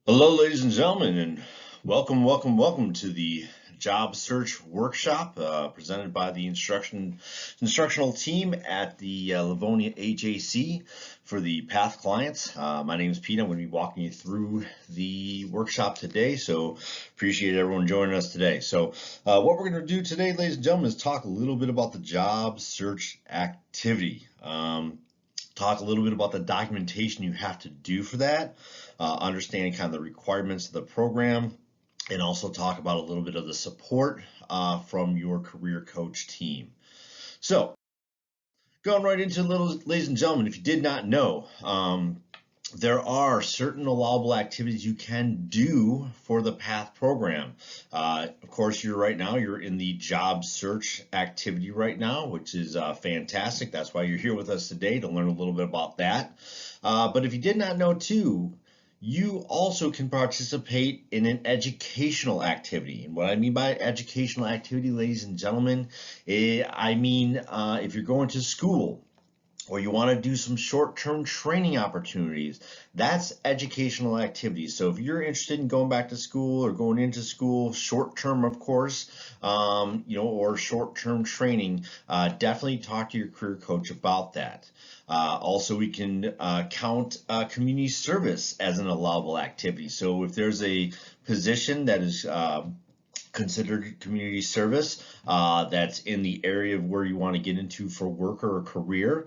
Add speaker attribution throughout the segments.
Speaker 1: Hello, ladies and gentlemen, and welcome to the job search workshop presented by the instructional team at the Livonia AJC for the PATH clients. My name is Pete. I'm going to be walking you through the workshop today, so appreciate everyone joining us today. So what we're going to do today, ladies and gentlemen, is talk a little bit about the job search activity. Talk a little bit about the documentation you have to do for that, understanding kind of the requirements of the program, and also talk about a little bit of the support from your career coach team. So, going right into it, ladies and gentlemen, if you did not know, there are certain allowable activities you can do for the PATH program. Of course, you're in the job search activity right now, which is fantastic. That's why you're here with us today, to learn a little bit about that. But if you did not know too, you also can participate in an educational activity. And what I mean by educational activity, ladies and gentlemen, I mean if you're going to school, or you want to do some short-term training opportunities, that's educational activities. So if you're interested in going back to school or going into school, short-term, of course, or short-term training, definitely talk to your career coach about that. Also, we can count community service as an allowable activity. So if there's a position that is considered community service that's in the area of where you want to get into for work or a career,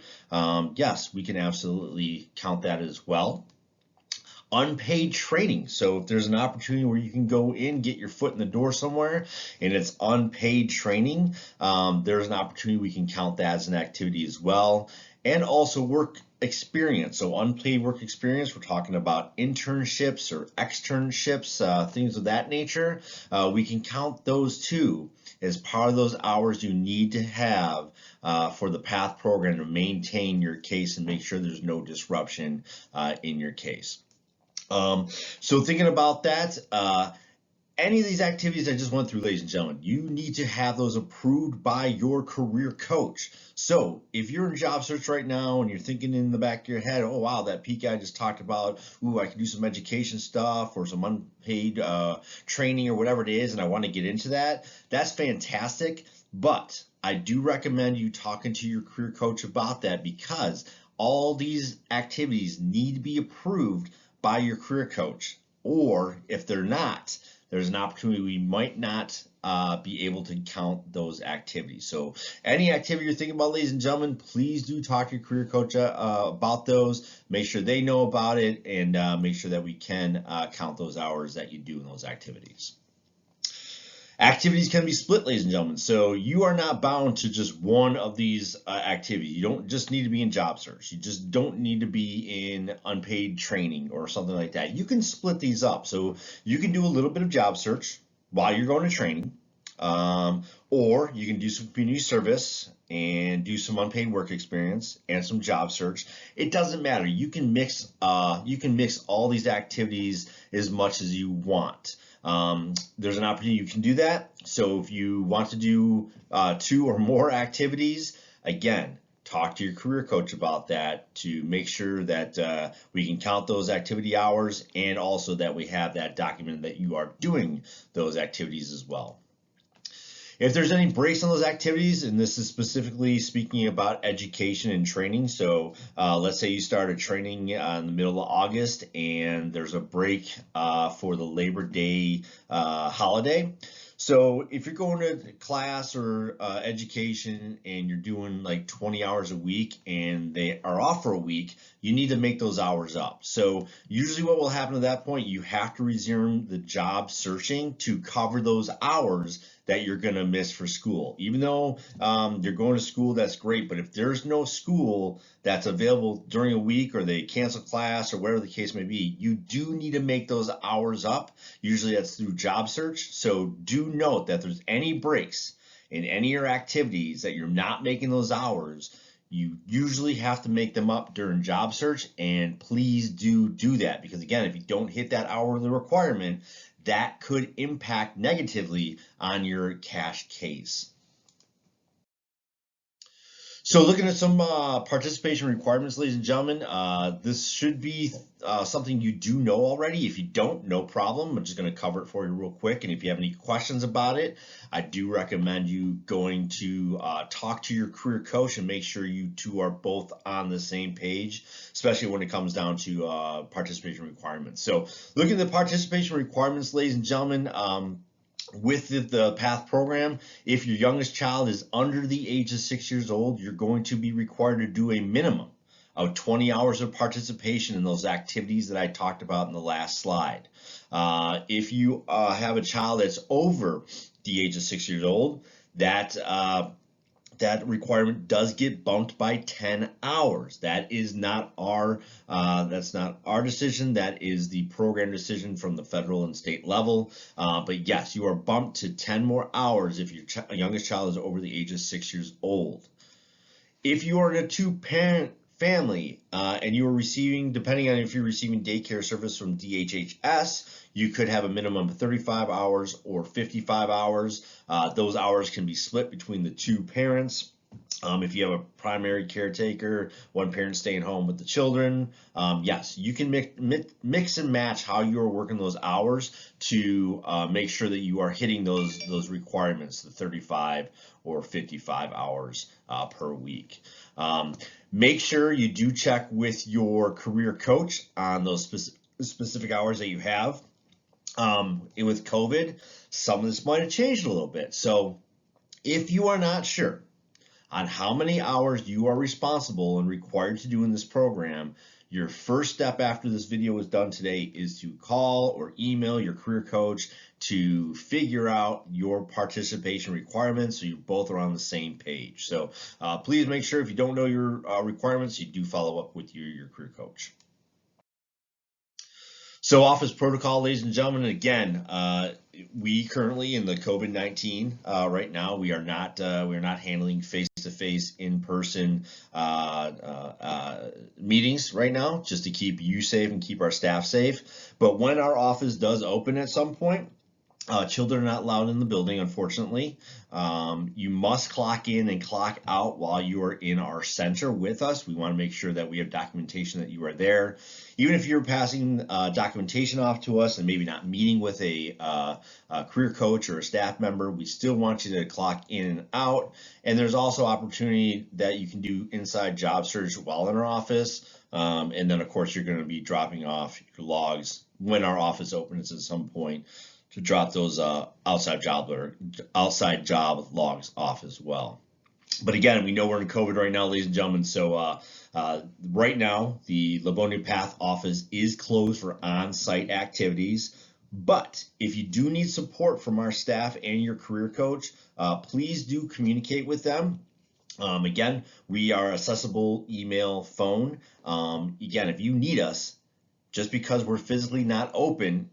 Speaker 1: yes, we can absolutely count that as well. Unpaid training. So if there's an opportunity where you can go in, get your foot in the door somewhere, and it's unpaid training, there's an opportunity we can count that as an activity as well. And also work experience. So unpaid work experience, we're talking about internships or externships, things of that nature. We can count those too as part of those hours you need to have for the PATH program to maintain your case and make sure there's no disruption in your case. So thinking about that, any of these activities I just went through, ladies and gentlemen, you need to have those approved by your career coach. So if you're in job search right now and you're thinking in the back of your head, oh wow, that Pete guy just talked about, ooh, I can do some education stuff or some unpaid training or whatever it is, and I want to get into that, that's fantastic. But I do recommend you talking to your career coach about that, because all these activities need to be approved by your career coach. Or if they're not, there's an opportunity we might not be able to count those activities. So any activity you're thinking about, ladies and gentlemen, please do talk to your career coach about those. Make sure they know about it, and make sure that we can count those hours that you do in those activities. Activities can be split, ladies and gentlemen. So you are not bound to just one of these activities. You don't just need to be in job search. You just don't need to be in unpaid training or something like that. You can split these up. So you can do a little bit of job search while you're going to training, or you can do some community service and do some unpaid work experience and some job search. It doesn't matter. You can mix all these activities as much as you want. There's an opportunity you can do that. So if you want to do 2 or more activities, again, talk to your career coach about that to make sure that we can count those activity hours, and also that we have that document that you are doing those activities as well. If there's any breaks on those activities, and this is specifically speaking about education and training, so let's say you started training in the middle of August and there's a break for the Labor Day holiday. So if you're going to class or education and you're doing like 20 hours a week and they are off for a week, you need to make those hours up. So usually what will happen at that point, you have to resume the job searching to cover those hours that you're going to miss for school. Even though you're going to school, that's great, but if there's no school that's available during a week, or they cancel class or whatever the case may be, you do need to make those hours up. Usually that's through job search. So do note that if there's any breaks in any of your activities that you're not making those hours, you usually have to make them up during job search, and please do that, because again, if you don't hit that hourly requirement, that could impact negatively on your cash case. So looking at some participation requirements, ladies and gentlemen, this should be something you do know already. If you don't, no problem. I'm just going to cover it for you real quick. And if you have any questions about it, I do recommend you going to talk to your career coach and make sure you two are both on the same page, especially when it comes down to participation requirements. So looking at the participation requirements, ladies and gentlemen, with the PATH program, if your youngest child is under the age of 6 years old, you're going to be required to do a minimum of 20 hours of participation in those activities that I talked about in the last slide. If you have a child that's over the age of 6 years old, that requirement does get bumped by 10 hours. That is not that's not our decision. That is the program decision from the federal and state level. But yes, you are bumped to 10 more hours if your youngest child is over the age of 6 years old. If you are in a two-parent family and you are receiving, depending on if you're receiving daycare service from DHHS, you could have a minimum of 35 hours or 55 hours. Those hours can be split between the two parents. If you have a primary caretaker, one parent staying home with the children, yes, you can mix and match how you're working those hours to make sure that you are hitting those requirements, the 35 or 55 hours per week. Make sure you do check with your career coach on those specific hours that you have. With COVID, some of this might have changed a little bit. So if you are not sure on how many hours you are responsible and required to do in this program, your first step after this video is done today is to call or email your career coach to figure out your participation requirements so you both are on the same page. So please make sure if you don't know your requirements, you do follow up with your career coach. So office protocol, ladies and gentlemen, again, we currently in the COVID-19 right now, we are not handling face-to-face, in-person meetings right now, just to keep you safe and keep our staff safe. But when our office does open at some point, children are not allowed in the building, unfortunately. You must clock in and clock out while you are in our center with us. We want to make sure that we have documentation that you are there. Even if you're passing documentation off to us and maybe not meeting with a career coach or a staff member, we still want you to clock in and out. And there's also opportunity that you can do inside job search while in our office. And then, of course, you're going to be dropping off your logs when our office opens at some point, to drop those outside job logs off as well. But again, we know we're in COVID right now, ladies and gentlemen. So right now, the Livonia PATH office is closed for on-site activities. But if you do need support from our staff and your career coach, please do communicate with them. Again, we are accessible, email, phone. Again, if you need us, just because we're physically not open,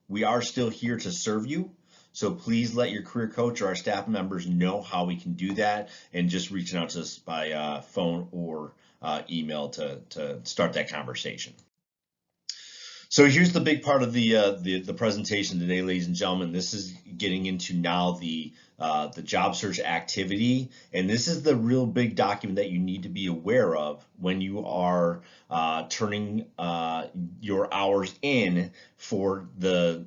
Speaker 1: we are still here to serve you. So please let your career coach or our staff members know how we can do that, and just reaching out to us by phone or email to start that conversation. So here's the big part of the presentation today, ladies and gentlemen. This is getting into now the job search activity, and this is the real big document that you need to be aware of when you are turning your hours in for the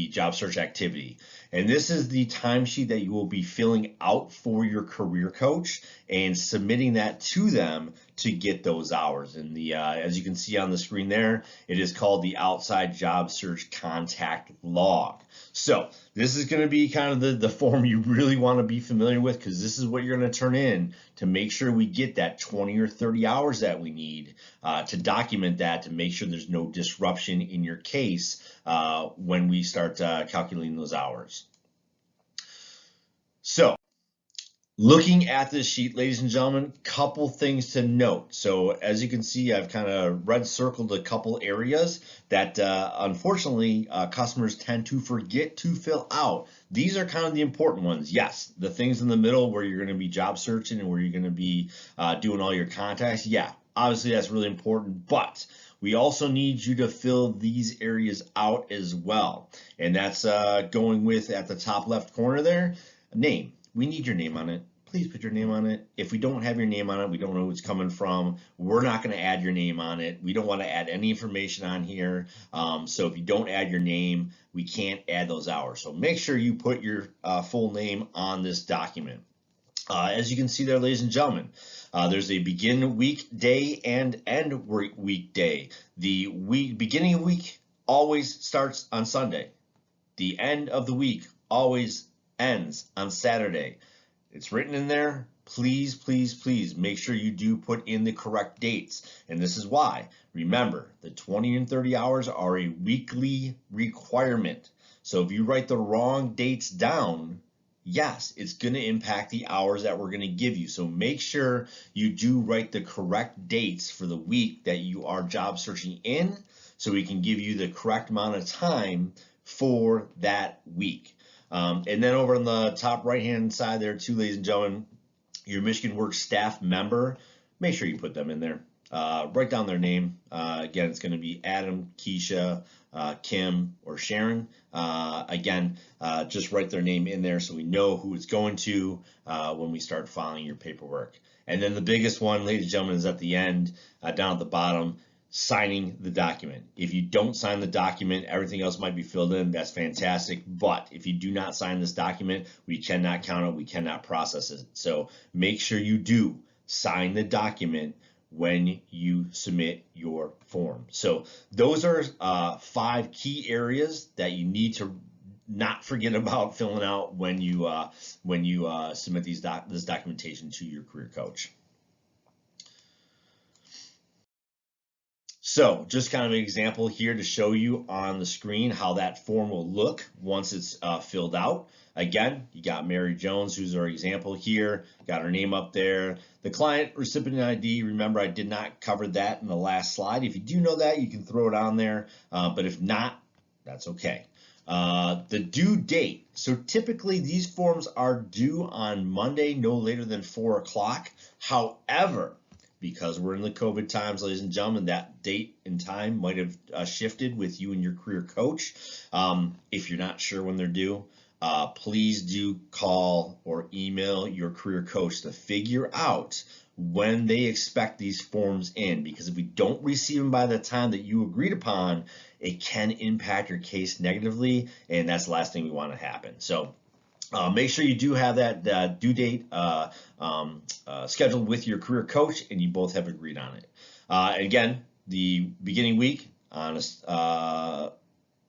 Speaker 1: job search activity. And this is the timesheet that you will be filling out for your career coach and submitting that to them to get those hours. And as you can see on the screen there, it is called the Outside Job Search Contact Log. So this is going to be kind of the form you really want to be familiar with, because this is what you're going to turn in to make sure we get that 20 or 30 hours that we need to document that, to make sure there's no disruption in your case when we start calculating those hours. So looking at this sheet, ladies and gentlemen, couple things to note. So as you can see, I've kind of red circled a couple areas that unfortunately customers tend to forget to fill out. These are kind of the important ones. Yes, the things in the middle where you're going to be job searching and where you're going to be doing all your contacts. Yeah, obviously that's really important, but we also need you to fill these areas out as well. And that's going with, at the top left corner there, name. We need your name on it. please put your name on it. If we don't have your name on it, we don't know who it's coming from, we're not going to add your name on it. We don't want to add any information on here. So if you don't add your name, we can't add those hours. So make sure you put your full name on this document. As you can see there, ladies and gentlemen, there's a begin week day and end week day. The beginning of week always starts on Sunday. The end of the week always ends on Saturday. It's written in there. Please, please, please make sure you do put in the correct dates. And this is why. Remember, the 20 and 30 hours are a weekly requirement. So if you write the wrong dates down, yes, it's going to impact the hours that we're going to give you. So make sure you do write the correct dates for the week that you are job searching in, so we can give you the correct amount of time for that week. And then over on the top right-hand side there too, ladies and gentlemen, your Michigan Works staff member, make sure you put them in there. Write down their name. Again, it's going to be Adam, Keisha, Kim, or Sharon. Again, just write their name in there so we know who it's going to when we start filing your paperwork. And then the biggest one, ladies and gentlemen, is at the end, down at the bottom, signing the document. If you don't sign the document, everything else might be filled in. That's fantastic. But if you do not sign this document, we cannot count it. We cannot process it. So make sure you do sign the document when you submit your form. So those are 5 key areas that you need to not forget about filling out when you submit this documentation to your career coach. So just kind of an example here to show you on the screen how that form will look once it's filled out. Again, you got Mary Jones, who's our example here, got her name up there. The client recipient ID, remember I did not cover that in the last slide. If you do know that, you can throw it on there, but if not, that's okay. The due date. So typically these forms are due on Monday, no later than 4 o'clock. However, because we're in the COVID times, ladies and gentlemen, that date and time might have shifted with you and your career coach. If you're not sure when they're due, please do call or email your career coach to figure out when they expect these forms in, because if we don't receive them by the time that you agreed upon, it can impact your case negatively, and that's the last thing we want to happen. So make sure you do have that due date scheduled with your career coach, and you both have agreed on it. Again, the beginning week on a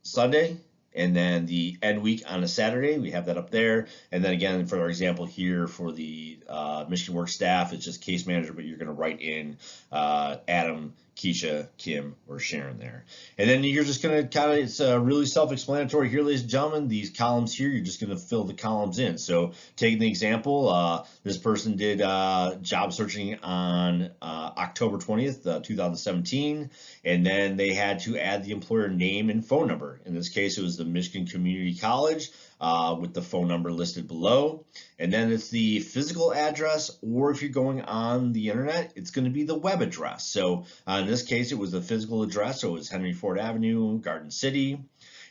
Speaker 1: Sunday, and then the end week on a Saturday. We have that up there. And then again, for our example here for the Michigan Works staff, it's just case manager, but you're going to write in Adam, Keisha, Kim, or Sharon there. And then you're just going to it's really self-explanatory here, ladies and gentlemen. These columns here, you're just going to fill the columns in. So taking the example, this person did job searching on October 20th, 2017, and then they had to add the employer name and phone number. In this case, it was the Michigan Community College with the phone number listed below. And then it's the physical address, or if you're going on the internet, it's going to be the web address. So in this case, it was the physical address, so it was Henry Ford Avenue, Garden City.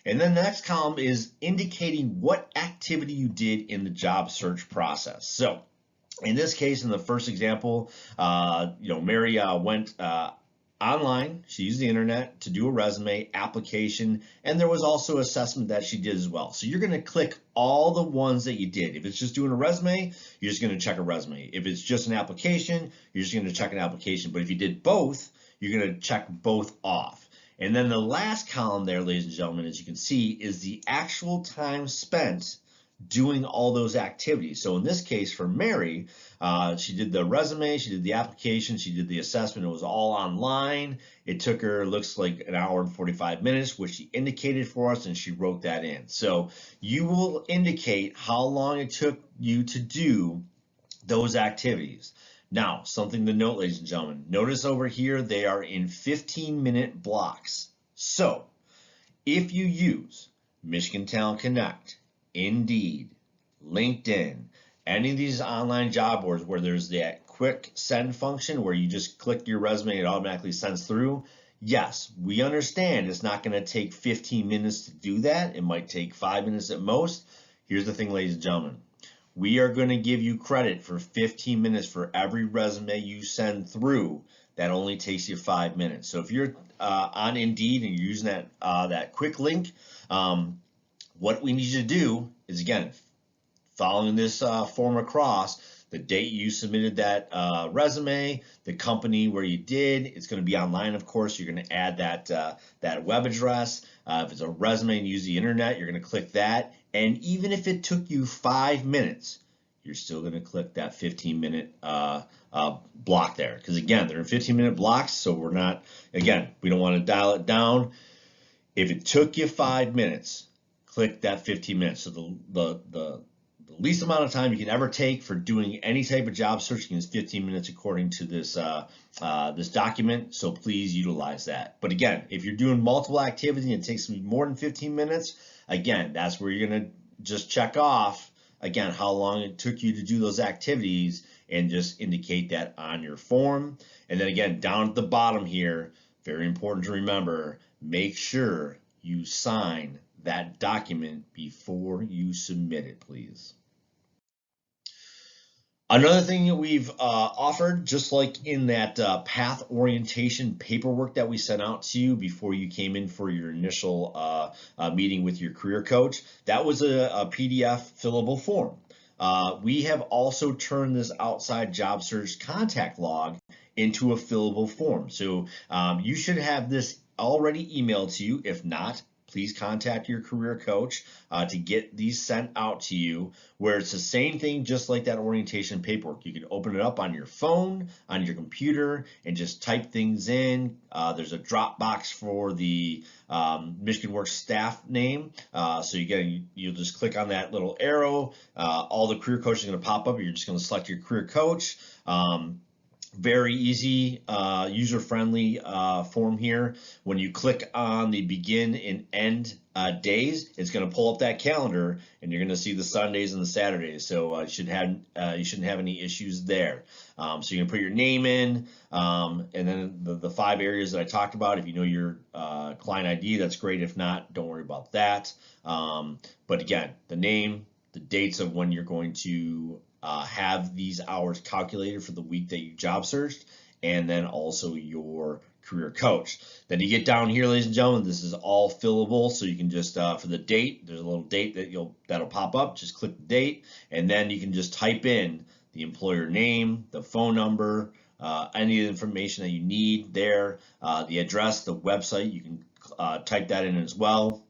Speaker 1: And then the next column is indicating what activity you did in the job search process. So in this case, in the first example, Mary went online. She used the internet to do a resume application, and there was also assessment that she did as well. So you're going to click all the ones that you did. If it's just doing a resume, you're just going to check a resume. If it's just an application, you're just going to check an application. But if you did both, you're going to check both off. And then the last column there, ladies and gentlemen, as you can see, is the actual time spent doing all those activities. So in this case for Mary, she did the resume, she did the application, she did the assessment. It was all online. It took her, looks like, an hour and 45 minutes, which she indicated for us, and she wrote that in. So you will indicate how long it took you to do those activities. Now, something to note, ladies and gentlemen, notice over here they are in 15-minute blocks. So if you use Michigan Talent Connect, Indeed, LinkedIn, any of these online job boards where there's that quick send function where you just click your resume and it automatically sends through, yes, we understand it's not going to take 15 minutes to do that. It might take 5 minutes at most. Here's the thing, ladies and gentlemen. we are going to give you credit for 15 minutes for every resume you send through. That only takes you 5 minutes. So if you're on Indeed and you're using that quick link, what we need you to do is, again, following this form across, the date you submitted that resume, the company where you did. It's going to be online, of course. You're going to add that web address. If it's a resume and use the internet, you're going to click that. And even if it took you 5 minutes, you're still going to click that 15-minute block there. Because again, they're in 15-minute blocks, so we're not, again, we don't want to dial it down. If it took you 5 minutes, click that 15 minutes. So the least amount of time you can ever take for doing any type of job searching is 15 minutes according to this this document, so please utilize that. But again, if you're doing multiple activities and it takes more than 15 minutes, again, that's where you're going to just check off, again, how long it took you to do those activities and just indicate that on your form. And then again, down at the bottom here, very important to remember, make sure you sign that document before you submit it, please. Another thing that we've offered, just like in that path orientation paperwork that we sent out to you before you came in for your initial meeting with your career coach, that was a PDF fillable form. We have also turned this outside job search contact log into a fillable form. So you should have this already emailed to you. If not, please contact your career coach to get these sent out to you, where it's the same thing, just like that orientation paperwork. You can open it up on your phone, on your computer, and just type things in. There's a drop box for the Michigan Works staff name. So you'll just click on that little arrow. All the career coaches are going to pop up. You're just going to select your career coach. Very easy, user-friendly form here. When you click on the begin and end days, it's going to pull up that calendar, and you're going to see the Sundays and the Saturdays. So you shouldn't have any issues there. So you're going to put your name in, and then the 5 areas that I talked about. If you know your client ID, that's great. If not, don't worry about that. But again, the name, the dates of when you're going to have these hours calculated for the week that you job searched, and then also your career coach. Then you get down here, ladies and gentlemen, this is all fillable, so you can just for the date, there's a little date that'll pop up. Just click the date, and then you can just type in the employer name, the phone number, any of the information that you need there, the address, the website. You can type that in as well.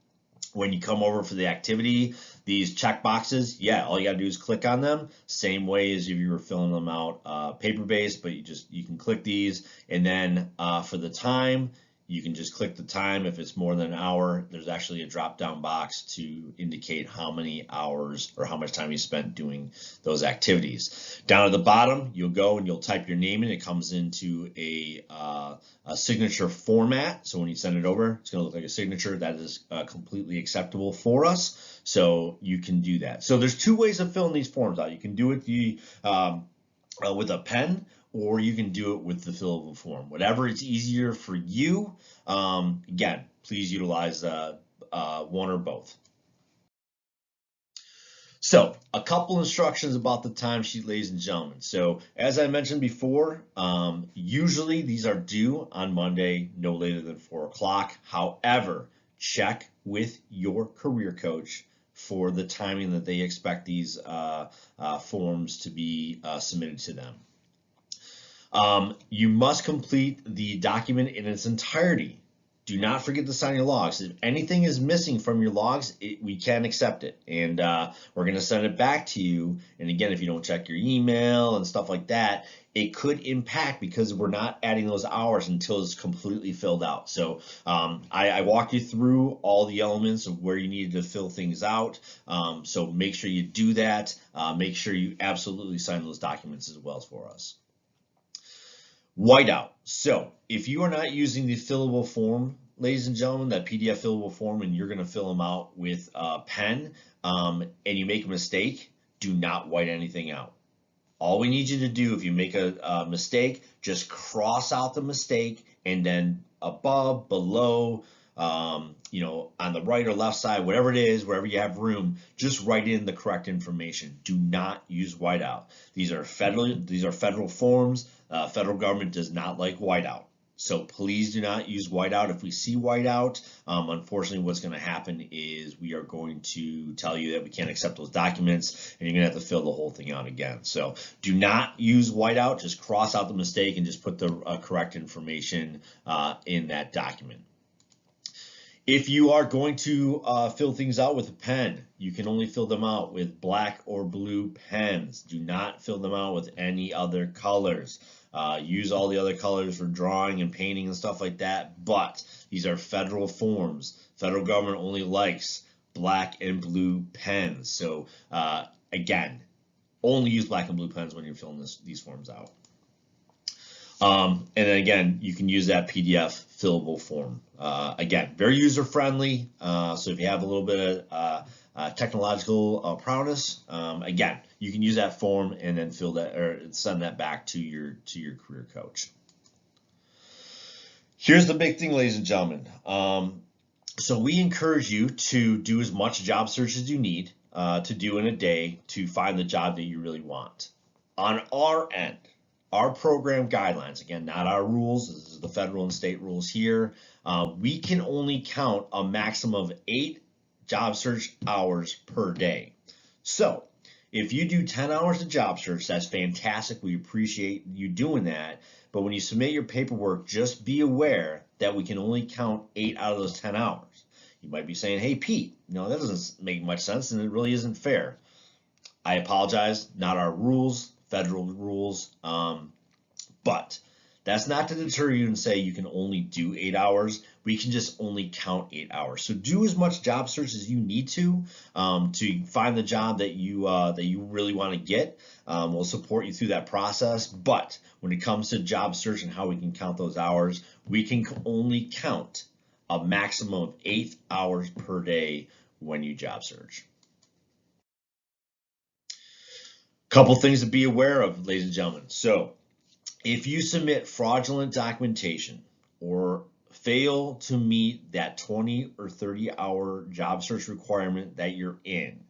Speaker 1: When you come over for the activity, these check boxes, all you gotta do is click on them. Same way as if you were filling them out paper-based, but you can click these, and then for the time, you can just click the time. If it's more than an hour, there's actually a drop-down box to indicate how many hours or how much time you spent doing those activities. Down at the bottom, you'll go and you'll type your name in. It comes into a signature format. So when you send it over, it's going to look like a signature. That is completely acceptable for us. So you can do that. So there's 2 ways of filling these forms out. You can do it with a pen, or you can do it with the fillable form. Whatever is easier for you. Again, please utilize one or both. So a couple instructions about the timesheet, ladies and gentlemen. So as I mentioned before, usually these are due on Monday, no later than 4 o'clock. However, check with your career coach for the timing that they expect these forms to be submitted to them. You must complete the document in its entirety. Do not forget to sign your logs. If anything is missing from your logs, we can accept it, and we're going to send it back to you. And again, if you don't check your email and stuff like that, it could impact, because we're not adding those hours until it's completely filled out. So I walked you through all the elements of where you needed to fill things out. So make sure you do that. Make sure you absolutely sign those documents as well for us. Whiteout. So if you are not using the fillable form, ladies and gentlemen, that PDF fillable form, and you're going to fill them out with a pen, and you make a mistake, do not white anything out. All we need you to do, if you make a mistake, just cross out the mistake, and then above, below, on the right or left side, whatever it is, wherever you have room, just write in the correct information. Do not use whiteout. These are federal forms. Federal government does not like whiteout. So please do not use whiteout. If we see whiteout, unfortunately what's going to happen is we are going to tell you that we can't accept those documents and you're going to have to fill the whole thing out again. So do not use whiteout. Just cross out the mistake and just put the correct information in that document. If you are going to fill things out with a pen, you can only fill them out with black or blue pens. Do not fill them out with any other colors. Use all the other colors for drawing and painting and stuff like that, but these are federal forms. Federal government only likes black and blue pens. So again, only use black and blue pens when you're filling these forms out. And then again, you can use that PDF fillable form. Again, very user-friendly. So if you have a little bit of technological prowess, again, you can use that form and then fill that or send that back to your career coach. Here's the big thing, ladies and gentlemen. So we encourage you to do as much job search as you need to do in a day to find the job that you really want. On our end, our program guidelines, again, not our rules, this is the federal and state rules here, we can only count a maximum of 8 job search hours per day. So if you do 10 hours of job search, that's fantastic. We appreciate you doing that. But when you submit your paperwork, just be aware that we can only count 8 out of those 10 hours. You might be saying, hey, Pete, no, that doesn't make much sense and it really isn't fair. I apologize, not our rules, federal rules, but that's not to deter you and say you can only do 8 hours. We can just only count 8 hours. So do as much job search as you need to find the job that you really want to get. We'll support you through that process. But when it comes to job search and how we can count those hours, we can only count a maximum of 8 hours per day when you job search. Couple things to be aware of, ladies and gentlemen. So if you submit fraudulent documentation or fail to meet that 20 or 30-hour job search requirement that you're in,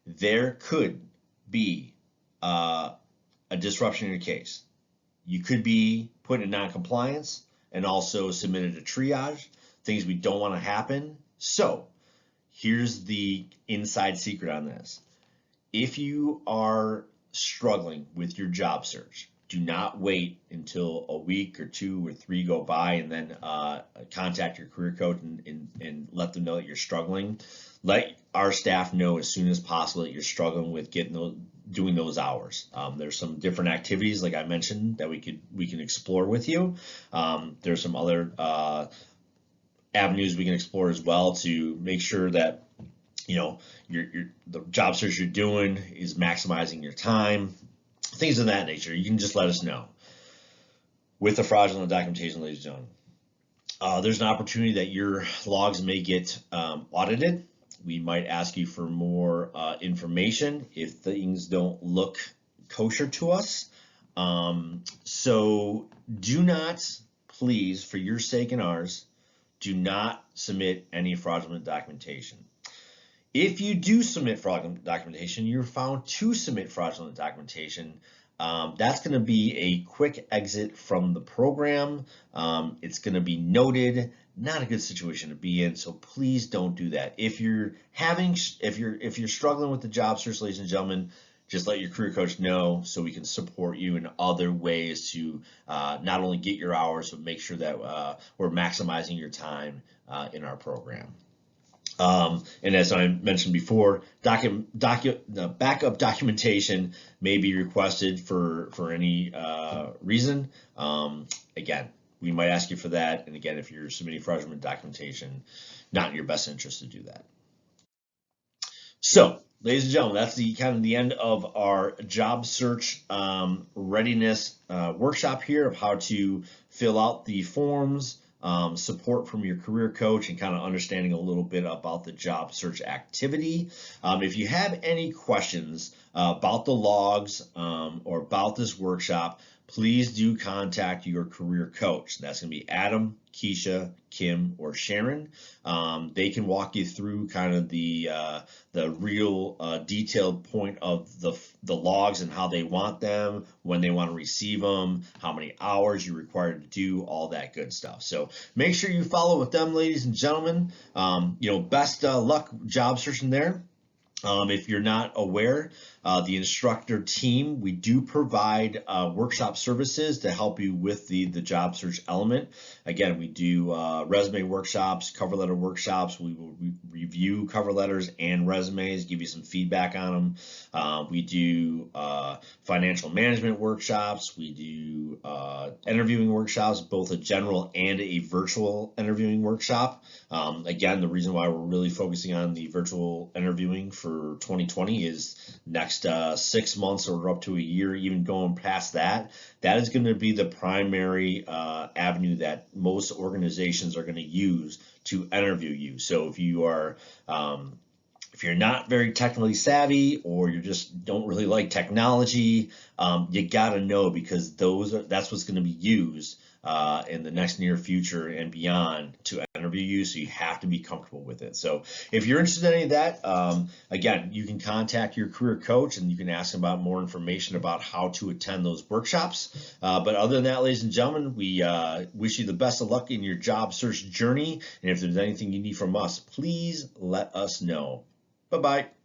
Speaker 1: there could be a disruption in your case. You could be put in non-compliance and also submitted to triage, things we don't want to happen. So here's the inside secret on this. If you are struggling with your job search, do not wait until a week or 2 or 3 go by and then contact your career coach and let them know that you're struggling. Let our staff know as soon as possible that you're struggling with doing those hours. There's some different activities, like I mentioned, that we can explore with you. There's some other avenues we can explore as well to make sure that the job search you're doing is maximizing your time, things of that nature. You can just let us know. With the fraudulent documentation, ladies and gentlemen, there's an opportunity that your logs may get audited. We might ask you for more information if things don't look kosher to us. So do not, please, for your sake and ours, do not submit any fraudulent documentation. If you do submit fraudulent documentation, you're found to submit fraudulent documentation, that's going to be a quick exit from the program. It's going to be noted. Not a good situation to be in, so please don't do that. If you're struggling with the job search, ladies and gentlemen, just let your career coach know so we can support you in other ways to not only get your hours, but make sure that we're maximizing your time in our program. And as I mentioned before, the backup documentation may be requested for any reason. Again, we might ask you for that. And again, if you're submitting fraudulent documentation, not in your best interest to do that. So, ladies and gentlemen, that's the end of our job search readiness workshop here of how to fill out the forms, support from your career coach, and kind of understanding a little bit about the job search activity. If you have any questions about the logs or about this workshop, please do contact your career coach. That's going to be Adam, Keisha, Kim, or Sharon. They can walk you through kind of the real detailed point of the logs and how they want them, when they want to receive them, how many hours you're required to do, all that good stuff. So make sure you follow with them, ladies and gentlemen. Best luck job searching there. If you're not aware, the instructor team, we do provide workshop services to help you with the job search element. Again, we do resume workshops, cover letter workshops. We will review cover letters and resumes, give you some feedback on them. We do financial management workshops. We do interviewing workshops, both a general and a virtual interviewing workshop. Again, the reason why we're really focusing on the virtual interviewing for 2020 is next 6 months or up to a year, even going past that, that is going to be the primary avenue that most organizations are going to use to interview you. So if you are if you're not very technically savvy, or you just don't really like technology, you got to know, because that's what's going to be used in the next near future and beyond to interview you. So you have to be comfortable with it. So if you're interested in any of that, again, you can contact your career coach and you can ask them about more information about how to attend those workshops. But other than that, ladies and gentlemen, we wish you the best of luck in your job search journey. And if there's anything you need from us, please let us know. Bye-bye.